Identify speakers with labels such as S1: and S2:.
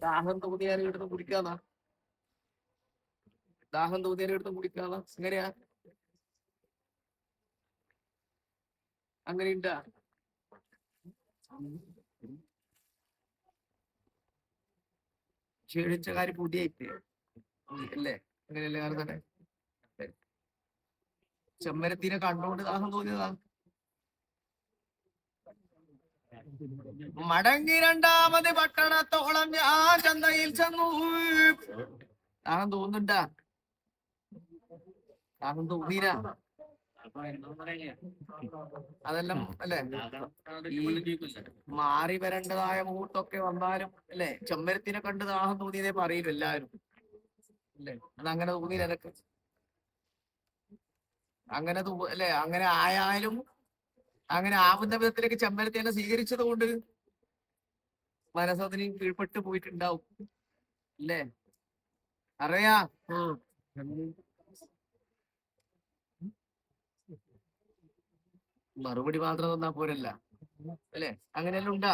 S1: ദാഹം തോന്നിയാലും എടുത്ത് കുടിക്കാന്നാ, ദാഹം തോന്നിയാലും എടുത്ത് കുടിക്കാന്നാ, എങ്ങനെയാ? അങ്ങനെയുണ്ടാ? ക്ഷീണിച്ച കാര്യം പുതിയായിട്ട് അല്ലേ? അങ്ങനെയല്ലേ കാണുന്നെ? ചെമ്മരത്തിനെ കണ്ടുകൊണ്ട് ദാഹം തോന്നിയതാ. മടങ്ങി രണ്ടാമത് പട്ടണത്തോളം ഞാൻ ചന്തയിൽ ചെന്നു. ദാഹം തോന്നുന്നുണ്ടാ? ദാഹം തോന്നീര? അതെല്ലാം അല്ലെ, ഈ മാറി വരേണ്ടതായ മുഹൂർത്തമൊക്കെ വന്നാലും അല്ലെ, ചെമ്മരത്തിനെ കണ്ട് ദാഹം തോന്നിയതേ പറയൂ എല്ലാരും അല്ലെ. അതങ്ങനെ തോന്നിയില്ല എനക്ക്. അങ്ങനെ അല്ലെ, അങ്ങനെ ആയാലും അങ്ങനെ ആവുന്ന വിധത്തിലേക്ക് ചെമ്മരത്തിനെ സ്വീകരിച്ചത് കൊണ്ട് മനസ്സതിന് കീഴ്പ്പെട്ട് പോയിട്ടുണ്ടാവും അല്ലേ? അറിയാ. മറുപടി മാത്രം തന്നാ പോരല്ല അല്ലെ? അങ്ങനെയെല്ലാം ഉണ്ടാ?